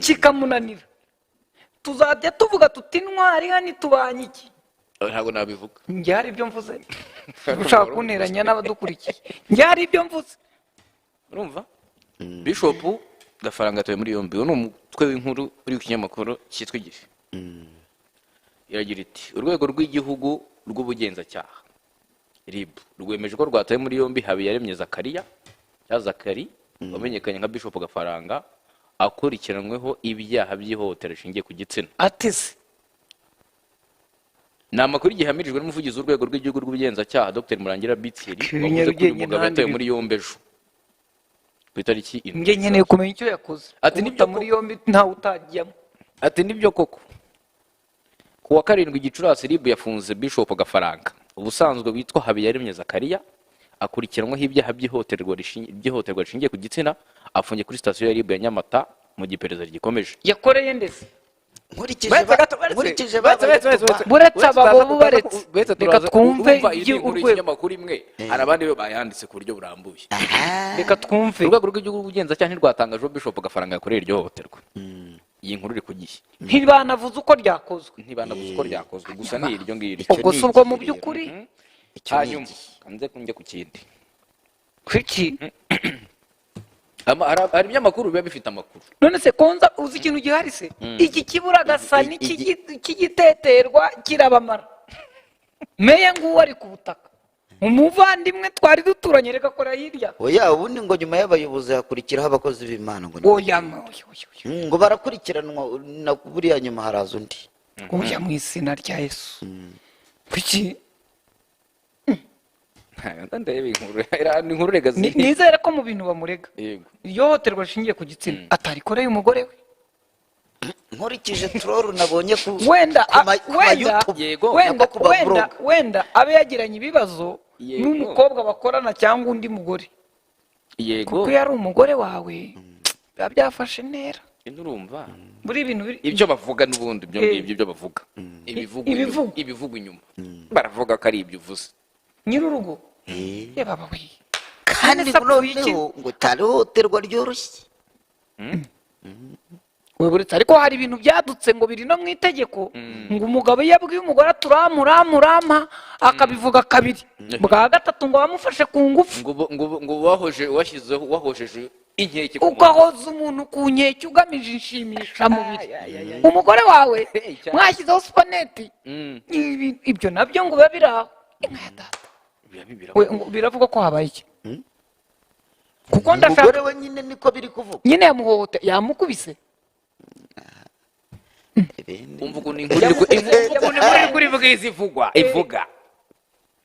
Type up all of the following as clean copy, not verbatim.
kikamunanira, tuzajya tuvuga tuti intwari hano itubanye iki? ntabwo nabivuga. Njye hari ibyo mvuze, ushaka kunteranya n'abadukurikiye, njye hari ibyo mvuze. urumva Bishop Gafaranga atuye muri yombi. uwo ni umutwe w'inkuru uri ku kinyamakuru cyitwa Igihe. Iragira iti urwego rw'igihugu rw'ubugenzacyaha RIB rwemeje ko rwataye muri yombi Habiyaremye Zakari wamenyekanye nka Bishop Gafaranga akurikiranyweho ibyaha by'ihohotera rishingiye ku gitsina. Atese ni amakuru igihamirijwe n'umuvugizi w'urwego rw'igihugu rw'ubugenzacyaha Dr Murangira Bitseri wavuze ko uyu mugabo yatawe muri yombi ejo ku itariki imwe. njye nkeneye kumenya icyo yakoze. Ati kumuta muri yombi ntawe utajyamo. Ati nibyo koko ku wa 7 Gicurasi RIB yafunze Bishop Gafaranga ubusanzwe witwa Habiyaremye Zakariya akurikiranweho ibyaha by'ihohoterwa rishingiye ku gitsina, afungiye kuri sitasiyo ya RIB ya Nyamata mu giperereza rigikomeje. Yakoreye ndetse nkurikije buretse ababo baretse. Reka twumve urwego ikinyamakuru imwe hari abandi bayanditse ku buryo burambuye. Reka twumve. Urwego rw'igihugu rw'ubugenzacyaha ntirwatangaje ko Bishop Gafaranga yakoreye iryo hohoterwa. Iyi nkuru iri ku Gihe. Ntibanavuze uko ryakozwe. Gusa ni iryo ngiryo. Ubwo si ubwo mu by'ukuri. Hanyuma kanze kunjye ku kindi. Kuki? Hari ibinyamakuru biba bifite amakuru. None se konza uzi ikintu gihari se? Iki kibura gasa n'ikigiteterwa kirabamara. Meya nguwo ari ku butaka. Umuvandimwe twari duturanye reka kora hirya. oya ubundi ngo nyuma y'abayobozi hakurikiraho abakozi b'Imana ngo ngo barakurikiranwa na buriya nyuma haraza undi. Oya mu izina rya Yesu. Kuki? Inkuru rega nizere ko mu bintu bamurega yego ihohoterwa rishingiye ku gitsina atarikoreye umugore we. nkurikije troll nabonye ku wenda YouTube wenda abe yagiranye ibibazo n'umukobwa bakorana cyangwa undi mugore. yego kuko yari umugore wawe biba byafashe intera. urumva muri ibintu ibyo bavuga n'ubundi ibyo ngibyo ibyo bavuga ibivuga inyuma baravuga ko ari ibyo uvuze nyir'urugo. Baba we kandi noneho ngo tarihoterwa ryoroshye. Weburetse ariko hari ibintu byadutse ngo biri no mu itegeko ngo umugabo iyo abwiye umugore turamurama akabivuga kabiri bwa gatatu ngo bamufashe ku ngufu ngo wahojeje inkeke ugahoza umuntu ku nkeke ugamije inshimishamubiri. Umugore wawe mwashyizeho supaneti ibyo nabyo ngo biba biri aho. Biravuga ko habaye iki? Kuko umugore we nyine niko biri kuvuga nyine yamuhohote yamukubise. umva ukuntu inkuru ivuga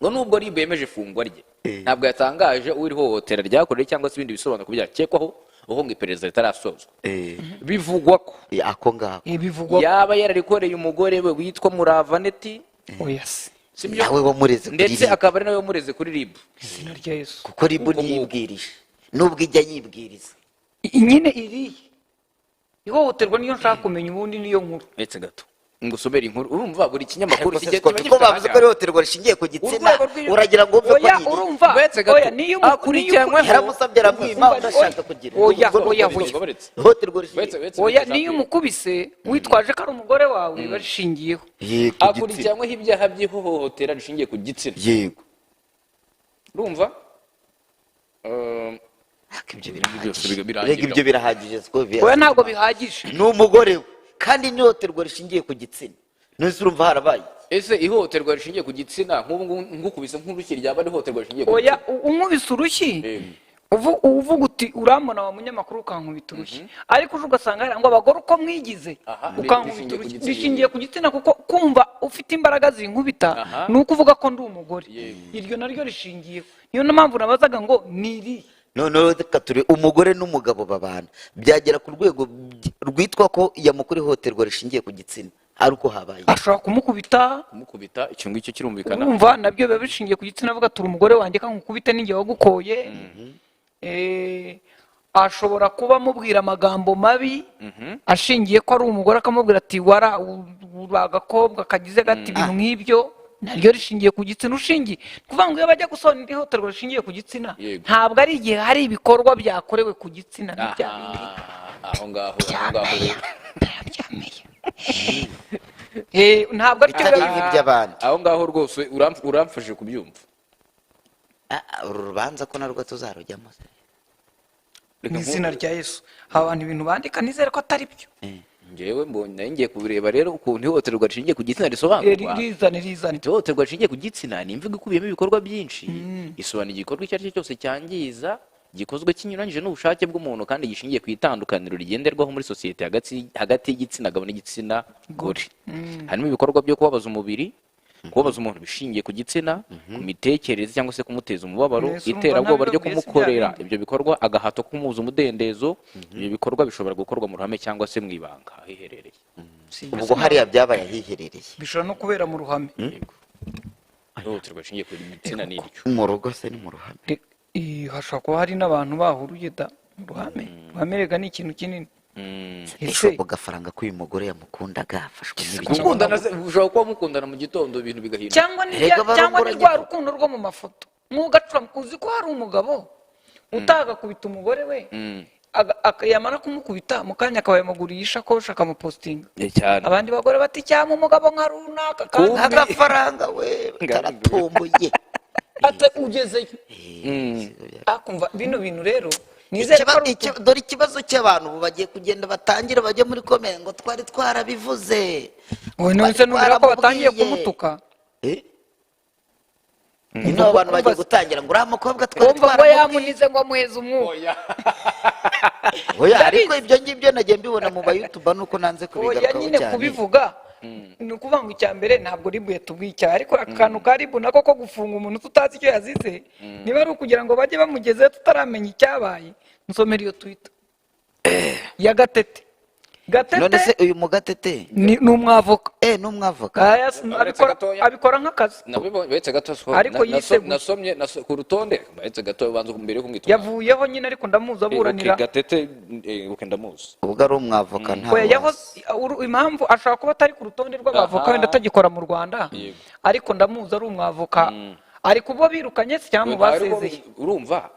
ngo nubwo RIB yemeje ifungwa rye ntabwo yatangaje uri hohotera ryakoreye cyangwa se ibindi bisobanuro kubyakekwaho uho ngo iperereza ritarasozwa. Bivugwa ko ako ngako yaba yararikoreye umugore we witwa Muravaneti. Oya se nawe wamureze ndetse akaba ari nawe wamureze kuri RIB. Izina rya Yesu. Kuko RIB ntiyibwirije nubwo ijya yibwiriza nyine iri ihohoterwa niyo nshaka kumenya ubundi niyo nkuru. Ndetse gato ngo usomere inkuru urumva buri kinyamakuru ko bavuze ko ihohoterwa rishingiye ku gitsina uragira ngo umve ko ari urumva oya niyo akurikiranweho yaramusabye aramwima udashaka kugira ihohoterwa rishingiye oya niyo umukubise witwaje ko ari umugore wawe barishingiyeho akurikiranweho ibyaha by'ihohotera rishingiye ku gitsina. yego urumva ibyo birahagije oya ntabwo bihagije ni umugore we kandi n'ihohoterwa rishingiye ku gitsina nose urumva harabaye. Ese ihohoterwa rishingiye ku gitsina nk'ukubise nk'urushyi ryaba ari ihohoterwa rishingiye ku gitsina? Oya unkubise urushyi uvuga uti urambona wa munyamakuru ukankubita urushyi ariko uje ugasanga ngo abagore uko mwigize ukankubita urushyi rishingiye ku gitsina kuko kumva ufite imbaraga zinkubita ni uko uvuga ko ndi umugore. Iryo naryo rishingiyeho niyo mpamvu nabazaga ngo niri noneho reka ture umugore n'umugabo babana byagera ku rwego rwitwa ko yamukora ihohoterwa rishingiye ku gitsina ari uko habaye ashobora kumukubita icyo ngicyo kirumvikana. Urumva nabyo biba bishingiye ku gitsina avuga turi umugore wanjye kankukubite n'ingiye wagukoye. Ashobora kuba amubwira amagambo mabi ashingiye ko ari umugore akamubwira ati uri agakobwa kagize gati ibintu nk'ibyo naryo rishingiye ku gitsina. Ushingiye kuvuga ngo iyo bajya gusobanura ihohoterwa rishingiye ku gitsina ntabwo ari igihe hari ibikorwa byakorewe ku gitsina aho ngaho rero ntabwo ari cyo bitari biba bivuga. iby'abandi. aho ngaho rwose uramfashije kubyumva. Uru rubanza ko narwo tuzarujyamo se? mu izina rya Yesu abantu ibintu bandika nizere ko atari byo. njyewe mbonye ngiye kubireba rero ukuntu ihohoterwa rishingiye ku gitsina risobanurwa. rizane ihohoterwa rishingiye ku gitsina ni imvugo ikubiyemo ibikorwa byinshi. isobanura igikorwa icyo ari cyo cyose cyangiza gikozwe kinyuranyije n'ubushake bw'umuntu kandi gishingiye ku itandukaniro rigenderwaho muri sosiyete hagati y'igitsina gabo n'igitsina gore. harimo ibikorwa byo kubabaza umubiri, kubabaza umuntu bishingiye ku gitsina, ku mitekerereze cyangwa se kumuteza umubabaro, iterabwoba ryo kumukorera ibyo bikorwa, agahato kumubuza umudendezo. ibyo bikorwa bishobora gukorwa mu ruhame cyangwa se mu ibanga ahiherereye. ubwo hariya byabaye ahiherereye, bishobora no kubera mu ruhame. ihohoterwa rishingiye ku gitsina ni iryo. mu rugo se ni mu ruhame? hashobora kuba hari n'abantu bahuruye da mu ruhame. ruhame rega ni ikintu kinini. Ako gafaranga k'uyu mugore yamukundaga afashwe n'ibiki? gukundana ushobora kuba mukundana mu gitondo ibintu bigahinduka. cyangwa ni rwa rukundo rwo mu mafoto mwugacura uzi ko hari umugabo utagakubita umugore we yamara kumukubita mu kanya akaba yamuguriye ishakoshi akamupositinga. abandi bagore bati cyangwa umugabo nka runaka kandi agafaranga we karatomboye ate ugezeyo. akumva bino bintu rero nizere ko dore ikibazo cy'abantu ubu bagiye kugenda batangira bajya muri komere ngo twari twarabivuze. wowe none se numvira ko batangiye kumutuka. ino abantu bagiye gutangira ngo uriya mukobwa twari twaramubiye ngo yamunize ngo amuheze umwuka. oya ariko ibyo ngibyo nagiye mbibona mu bayutuba nuko nanze kubigarukaho nyine cyane. kubivuga ni ukuvuga ngo icya mbere ntabwo ribu yatubwiye icyaha, ariko akantu ka ribu nako ko gufunga umuntu tutazi icyo yazize niba ari ukugira ngo bajye bamugezeho tutaramenya icyabaye. nsomera iyo twita ya Gatete. none se uyu mugatete ni umwavoka. ni umwavoka abikora nk'akazi. bahetse gato ariko yiseguye. nasomye ku rutonde bahetse gato banza mbere yo kumwitwa. yavuyeho nyine ariko ndamuzi aburanira. Gatete ndamuzi. ubwo ari umwavoka impamvu ashobora kuba atari ku rutonde rw'abavoka wenda atagikora mu Rwanda, ariko ndamuzi ari umwavoka. ari kubo birukanye se cyangwa mu basezeye. urumva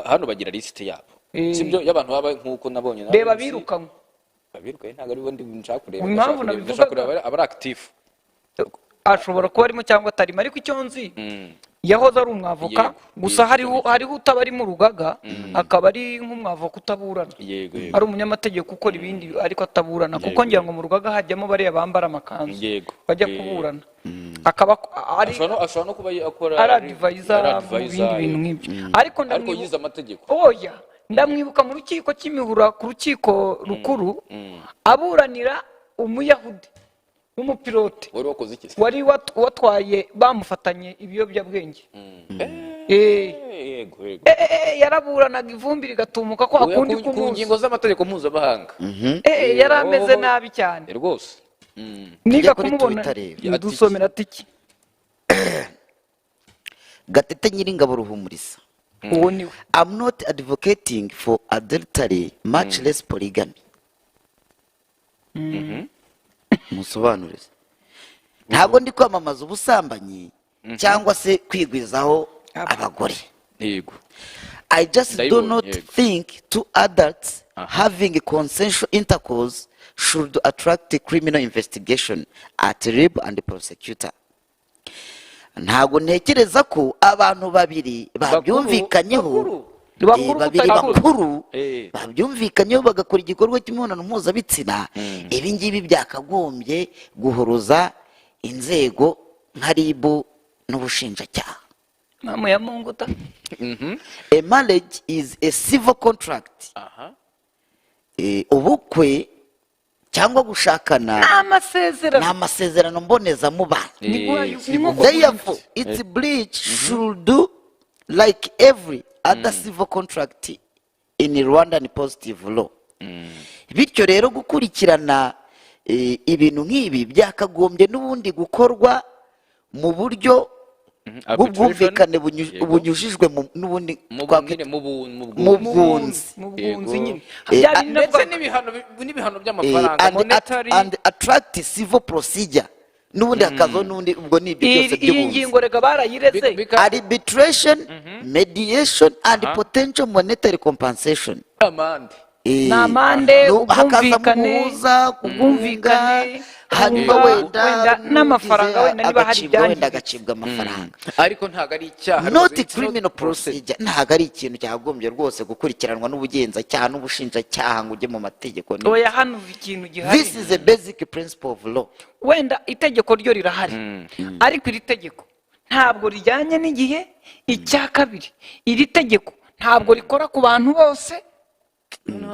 hano bagira lisite yabo sibyo y'abantu baba nk'uko nabonye. reba birukanywe. abirukanye ntabwo ari bo nshaka kureba. impamvu nabivuga aba ari active. ashobora kuba arimo cyangwa atarimo, ariko icyo nzi yahoze ari umwavoka. gusa hariho utaba ari mu rugaga akaba ari nk'umwavoka utaburana. ari umunyamategeko ukora ibindi ariko ataburana, kuko ngira ngo mu rugaga hajyamo bariya bambara amakanzu bajya kuburana. akaba ashobora no kuba akora ari advisor mu bindi bintu nk'ibyo. ariko yize amategeko. oya ndamwibuka mu rukiko cy'imihura ku rukiko rukuru aburanira umuyahudi w'umupilote wari watwaye bamufatanye ibiyobyabwenge. yaraburanaga ivumbi rigatumuka kwa kundi ku ngingo z'amategeko mpuzamahanga. yari ameze nabi cyane rwose. niga kumubona dusomera tiki. Gatete Nyiringabo Ruhumuriza. uwo niwe. I'm not advocating for adultery, much less polygamy. musobanurize. ntabwo ndi kwamamaza ubusambanyi cyangwa se kwigwizaho abagore. I just do not think two adults having consensual intercourse should attract a criminal investigation at RIB and the prosecutor. ntabwo ntekereza ko abantu babiri babyumvikanyeho bakuru babyumvikanyeho bagakora igikorwa cy'imibonano mpuzabitsina ibi ngibi byakagombye guhuruza inzego nka RIB n'ubushinjacyaha. mama ya munguta. A marriage is a civil contract. ubukwe cyangwa gushakana ni amasezerano mbonezamubano. Therefore its breach should do like every other civil contract in Rwandan positive law. bityo rero gukurikirana ibintu nk'ibi byakagombye n'ubundi gukorwa mu buryo bw'ubwumvikane bunyujijwe n'ubundi mu bwunzi ndetse n'ibihano by'amafaranga and attract civil procedure n'ubundi hakazaho n'ubundi ubwo ni ibyo byose by'ubunzi. iyi ngingo rega barayireze. arbitration mediation and potential monetary compensation. amande ni amande hakazamo ubwumvikane umuhuza ubwumvikane hanyuma wenda n'amafaranga wenda niba hari wenda ibyangiritse agacibwa amafaranga ariko ntabwo ari icyaha not rwose, it's not criminal process. procedure ntabwo ari ikintu cyagombye rwose gukurikiranwa n'ubugenzacyaha n'ubushinjacyaha ngo ujye mu mategeko oya hano ikintu gihari this is a basic principle of law wenda itegeko ryo rirahari ariko iri tegeko ntabwo rijyanye n'igihe. Icya kabiri iri tegeko ntabwo rikora ku bantu bose.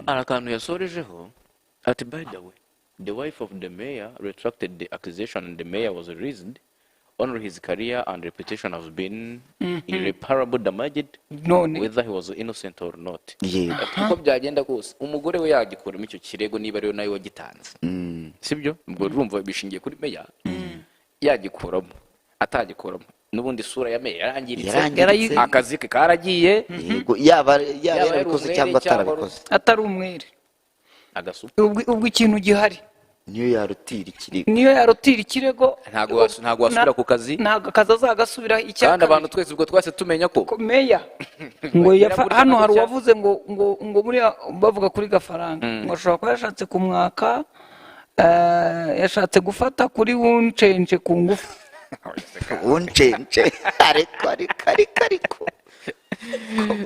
hari akantu yasorejeho ati by the way the wife of the mayor retracted the accusation and the mayor was released. Only his career and reputation have been irreparable damaged, none whether he was innocent or not. yego uko byagenda kose umugore we yagikuramo icyo kirego niba ariwe nawe wagitanze, sibyo? ubwo urumva bishingiye kuri meya. yagikuramo atagikuramo n'ubundi isura ya meya yarangiritse, akazi ke karagiye, yego yaba yarabikoze cyangwa atarabikoze atari umwere. agasupa ubwo ikintu gihari niyo yarutira ikirego niyo yarutira ikirego ntabwo wasubira ku kazi, ntabwo akazi azagasubira. Icya kandi abantu kabiri twese ubwo twese tumenya ko meya ngo hano hari uwavuze ngo buriya bavuga kuri gafaranga ngo ashobora kuba yashatse kumwaka, yashatse gufata kuri wuncenje ku ngufu. uncence ariko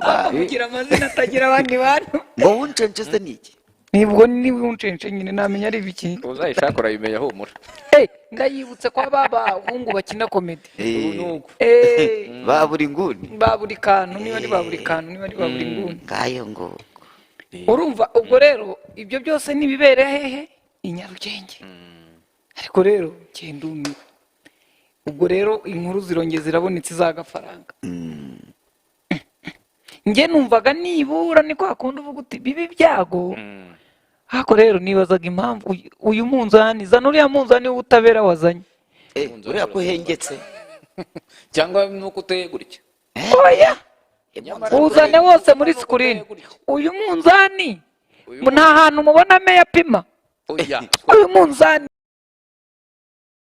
akamugira amazina atagira abandi bantu ngo uncence se ni iki nibwo ni wuncenje nyine namenya ari ibiki. uzayishaka urayimenya humura. ndayibutse ko abahungu bakina komedi ba buri nguni ba buri kantu niba ari ba buri kantu niba ari ba buri nguni ngayo ngo urumva. ubwo rero ibyo byose nibibere hehe i Nyarugenge. ariko rero genda umiwe. ubwo rero inkuru zirongeye zirabonetse z'agafaranga. njye numvaga nibura ni kwa kundi uvuga uti bibi byago. ariko rero nibazaga impamvu uyu munzani zana uriya munzani w'ubutabera wazanye. uriya ko hengetse cyangwa nuko uteye gutya. oya uzane wose muri sikirini. uyu munzani nta hantu mubona meya apima. oya uyu munzani